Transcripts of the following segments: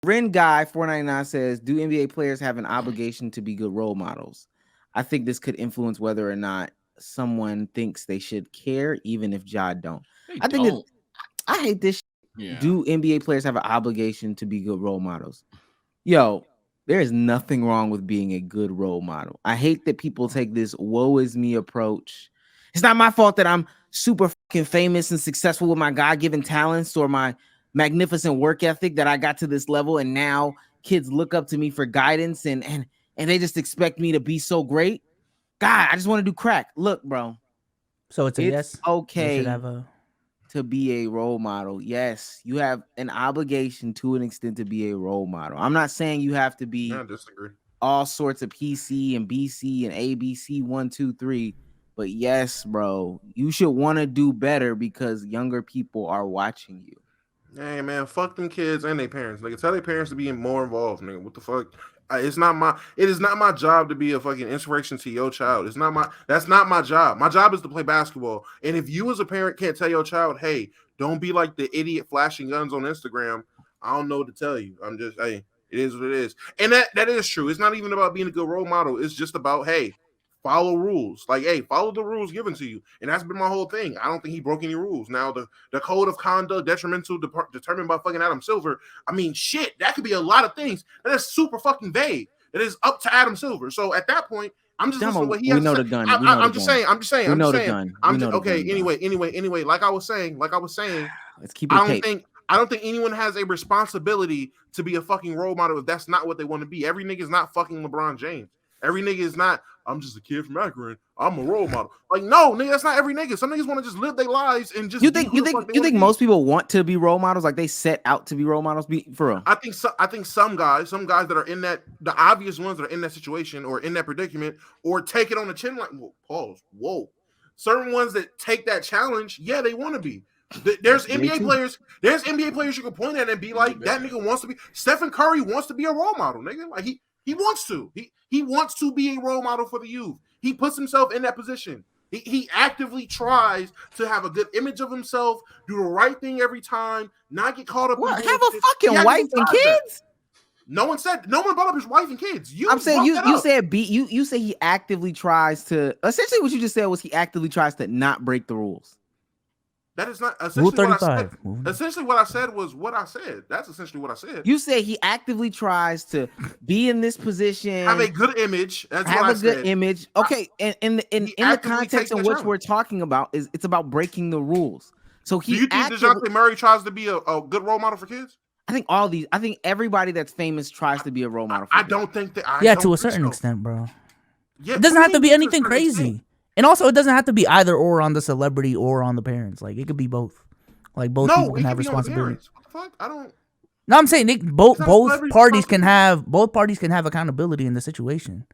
Ren Guy 499 says, "Do NBA players have an obligation to be good role models? I think this could influence whether or not someone thinks they should care, even if Ja don't." They I think don't. I hate this. Yeah. Do NBA players have an obligation to be good role models? Yo, there is nothing wrong with being a good role model. I hate that people take this woe is me approach. It's not my fault that I'm super fucking famous and successful with my God-given talents or my magnificent work ethic that I got to this level, and now kids look up to me for guidance and they just expect me to be so great. God, I just want to do crack. Look, bro, So it's a it's yes. They okay should have a. to be a role model. Yes, you have an obligation to an extent to be a role model. I'm not saying you have to be I disagree. all sorts of PC and BC and ABC 1, 2, 3. But yes, bro, you should want to do better because younger people are watching you. Hey man, fuck them kids and their parents. Nigga, tell their parents to be more involved, nigga. What the fuck? It is not my job to be a fucking inspiration to your child. That's not my job. My job is to play basketball. And if you as a parent can't tell your child, hey, don't be like the idiot flashing guns on Instagram, I don't know what to tell you. I'm just, hey, it is what it is. And that is true. It's not even about being a good role model. It's just about, hey, follow rules. Like, hey, follow the rules given to you. And that's been my whole thing. I don't think he broke any rules. Now, the code of conduct detrimental determined by fucking Adam Silver. I mean, shit, that could be a lot of things. That is super fucking vague. It is up to Adam Silver. So at that point, I'm just listening to what he has to say. The gun. I'm just saying. Okay. Gun. Anyway. Like I was saying. Let's keep it. I don't think anyone has a responsibility to be a fucking role model if that's not what they want to be. Every nigga is not fucking LeBron James. Every nigga is not, I'm just a kid from Akron, I'm a role model. Like, no, nigga, that's not every nigga. Some niggas want to just live their lives and just. You think most people want to be role models? Like they set out to be role models? For real? I think some guys that are in that, the obvious ones that are in that situation or in that predicament or take it on the chin, like, whoa. Certain ones that take that challenge, yeah, they want to be. There's NBA players. There's NBA players you can point at and be like, that nigga wants to be. Stephen Curry wants to be a role model, nigga. Like he wants to. He wants to be a role model for the youth. He puts himself in that position. He actively tries to have a good image of himself, do the right thing every time, not get caught up. What? Have a fucking wife and kids? No one brought up his wife and kids. I'm saying you said you say he actively tries to. Essentially, what you just said was he actively tries to not break the rules. That is not essentially what I said. Essentially, what I said was what I said. That's essentially what I said. You say he actively tries to be in this position, have a good image. Good image. Okay, and in the context in which we're talking about is it's about breaking the rules. So he. Do you think DeJounte Murray tries to be a good role model for kids? I think everybody that's famous tries to be a role model. I don't think that. To a certain extent, bro. Yeah, it doesn't have to be anything crazy. And also, it doesn't have to be either or on the celebrity or on the parents. Like, it could be both. Like, both people can have responsibility. What the fuck? I don't. No, I'm saying both parties can have accountability in the situation.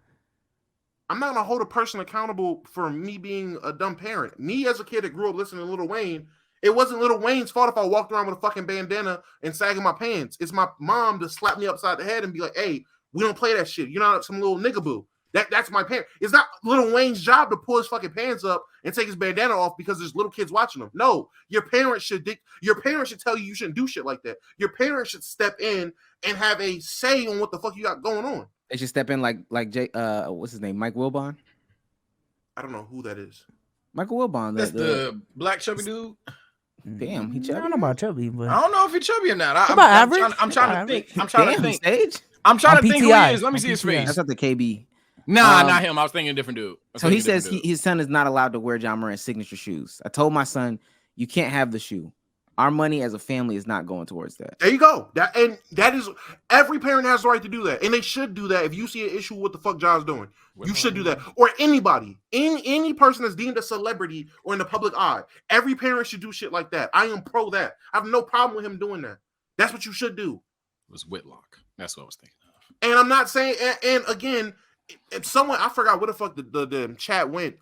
I'm not gonna hold a person accountable for me being a dumb parent. Me as a kid that grew up listening to Lil Wayne, it wasn't Lil Wayne's fault if I walked around with a fucking bandana and sagging my pants. It's my mom to slap me upside the head and be like, "Hey, we don't play that shit. You're not some little nigga boo." That's my parent. It's not Lil Wayne's job to pull his fucking pants up and take his bandana off because there's little kids watching him. No, your parents should tell you shouldn't do shit like that. Your parents should step in and have a say on what the fuck you got going on. They should step in like what's his name? Mike Wilbon? I don't know who that is. Michael Wilbon. That's the black chubby dude. Damn, he chubby. I don't know about chubby, but I don't know if he's chubby or not. I'm trying to think. I'm trying to think. Stage? I'm trying to think who he is. Let me see his face. That's not the KB. Nah, not him. I was thinking a different dude. So he says his son is not allowed to wear John Moran's signature shoes. I told my son, you can't have the shoe. Our money as a family is not going towards that. There you go. That is every parent has the right to do that, and they should do that. If you see an issue with what the fuck John's doing, you should do that. Or anybody, any person that's deemed a celebrity or in the public eye, every parent should do shit like that. I am pro that. I have no problem with him doing that. That's what you should do. It was Whitlock. That's what I was thinking of. And I'm not saying. And again. If someone, I forgot where the fuck the chat went.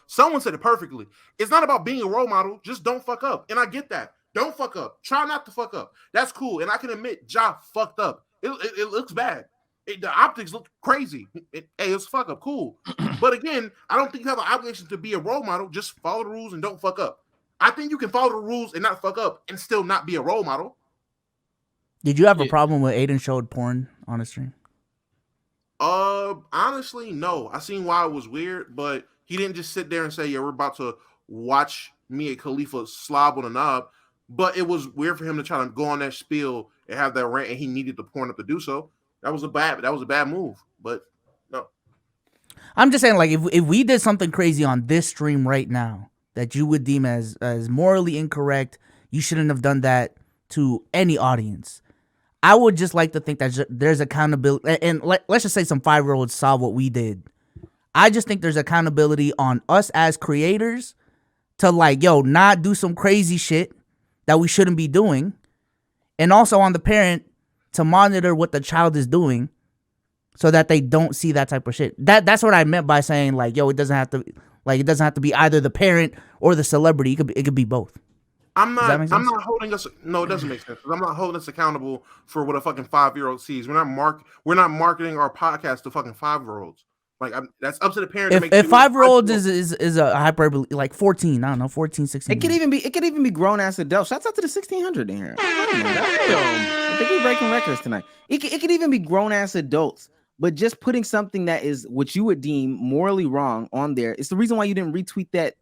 Someone said it perfectly. It's not about being a role model. Just don't fuck up. And I get that. Don't fuck up. Try not to fuck up. That's cool. And I can admit, Ja fucked up. It looks bad. The optics look crazy. It's fuck up. Cool. But again, I don't think you have an obligation to be a role model. Just follow the rules and don't fuck up. I think you can follow the rules and not fuck up and still not be a role model. Did you have a problem with Aiden showed porn on the stream? Honestly, no. I seen why it was weird, but he didn't just sit there and say, "Yeah, we're about to watch Mia Khalifa slob on a knob." But it was weird for him to try to go on that spiel and have that rant, and he needed the porn up to do so. That was a bad move. But no, I'm just saying, like, if we did something crazy on this stream right now that you would deem as morally incorrect, you shouldn't have done that to any audience. I would just like to think that there's accountability, and let's just say some 5-year-olds saw what we did. I just think there's accountability on us as creators to, like, not do some crazy shit that we shouldn't be doing, and also on the parent to monitor what the child is doing so that they don't see that type of shit. That's what I meant by saying, like, it doesn't have to be either the parent or the celebrity. It could be both. I'm not holding us. No, it doesn't make sense. I'm not holding us accountable for what a fucking 5-year-old sees. We're not marketing our podcast to fucking 5-year-olds. Like, that's up to the parent. If 5-year-old is a hyperbole, like 14, I don't know, 14, 16. It could even be grown ass adults. Shouts out to the 1600 in here. I think we're breaking records tonight. It could even be grown ass adults, but just putting something that is what you would deem morally wrong on there. It's the reason why you didn't retweet that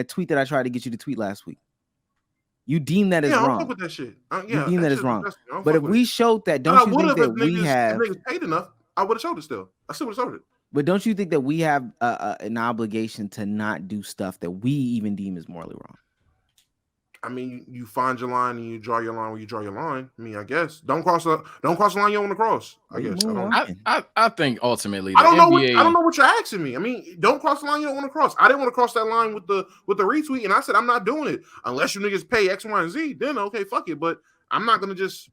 tweet that I tried to get you to tweet last week. You deem that as wrong. I don't fuck with that shit. You deem that as wrong. But if we showed that, don't you think that we have? If niggas paid enough, I would have showed it still. I still would have showed it. But don't you think that we have an obligation to not do stuff that we even deem as morally wrong? I mean, you find your line and you draw your line where you draw your line. I mean, I guess don't cross the line you don't want to cross. I guess. I think ultimately I don't know what you're asking me. I mean, don't cross the line you don't want to cross. I didn't want to cross that line with the retweet, and I said I'm not doing it unless you niggas pay X, Y, and Z. Then okay, fuck it. But I'm not gonna just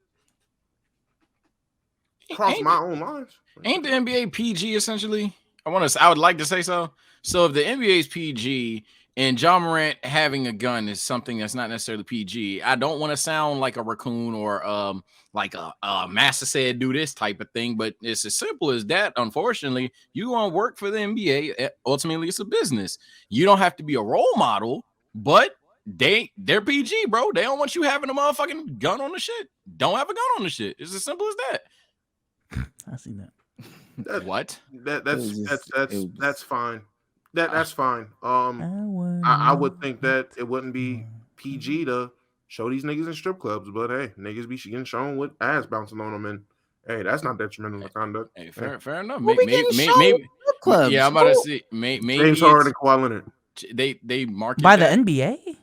cross my own lines. Ain't the NBA PG essentially? I would like to say so. So if the NBA is PG and John Morant having a gun is something that's not necessarily PG, I don't want to sound like a raccoon or like a master said do this type of thing, but it's as simple as that. Unfortunately, you want to work for the NBA. Ultimately, it's a business. You don't have to be a role model, but they're PG, bro. They don't want you having a motherfucking gun on the shit. Don't have a gun on the shit. It's as simple as that. I seen that. What? That's fine. That's fine. I would think that it wouldn't be PG to show these niggas in strip clubs, but hey, niggas be getting shown with ass bouncing on them, and hey, that's not detrimental to conduct. Hey, fair enough. Maybe clubs. Yeah, I'm about to see. Maybe James Harden and Kawhi Leonard. They market by the NBA.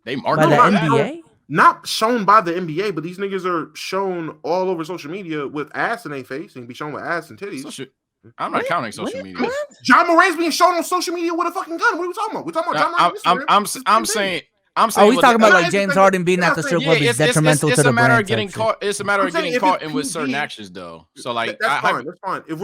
They market by the NBA. Not shown by the NBA, but these niggas are shown all over social media with ass in their face and be shown with ass and titties. I'm not counting social media. John Morant's being shown on social media with a fucking gun. What are we talking about? We're talking about John Morant. I'm saying. Oh, we talking about like James Harden being at the strip club is detrimental to the brand. It's a matter of getting caught in with certain actions, though. So like that's fine. That's fine. If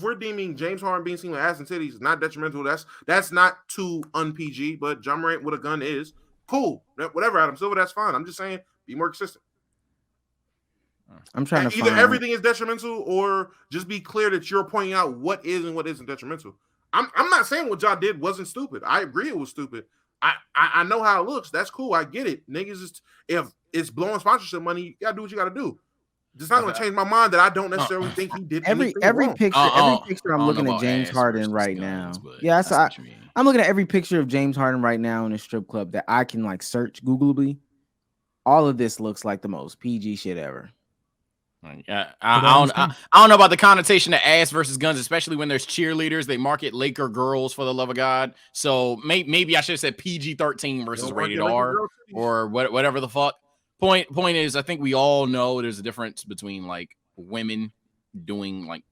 we're deeming James Harden being seen with ass and titties is not detrimental, that's not too un-PG. But John Morant with a gun is cool. Whatever, Adam Silver, that's fine. I'm just saying, be more consistent. I'm trying to either everything is detrimental or just be clear that you're pointing out what is and what isn't detrimental. I'm not saying what y'all did wasn't stupid. I agree it was stupid. I know how it looks. That's cool. I get it. Niggas is if it's blowing sponsorship money, you gotta do what you gotta do. It's not gonna change my mind that I don't necessarily think he did every picture. Every picture I'm looking at James Harden right now. Yeah, I'm looking at every picture of James Harden right now in a strip club that I can like search Googleably. All of this looks like the most PG shit ever. I don't know about the connotation of ass versus guns, especially when there's cheerleaders. They market Laker girls, for the love of God. So maybe I should have said PG-13 versus rated R or whatever the fuck. Point is, I think we all know there's a difference between like women doing like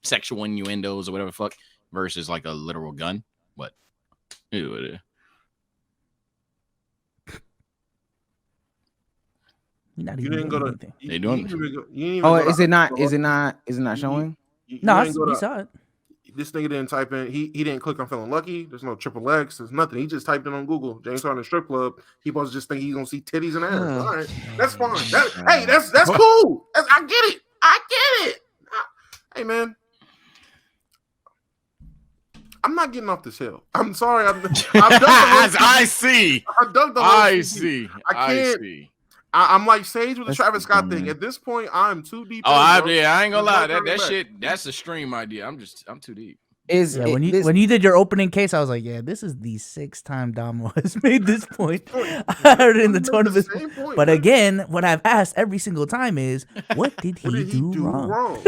sexual innuendos or whatever the fuck versus like a literal gun. But you didn't go to. They doing. Is it not showing? No, we saw it. This nigga didn't type in. He didn't click on feeling lucky. There's no triple X. There's nothing. He just typed in on Google James Harden strip club. He supposed to just think he's gonna see titties and ass. All right, that's fine. That's cool. I get it. I get it. Hey man, I'm not getting off this hill. I'm sorry. I see. I see. I can't. I'm like Sage with the Let's Travis keep Scott going, thing. man. At this point, I'm too deep. Oh, in, bro. I ain't gonna lie. There's no turning That back. shit, that's a stream idea. I'm too deep. Is Yeah, it, when you did your opening case, I was like, yeah, this is the 6th time Damo has made this point. I heard it in the tone of his. same point, But man. again, what I've asked every single time is, what did What he did he do do wrong? wrong?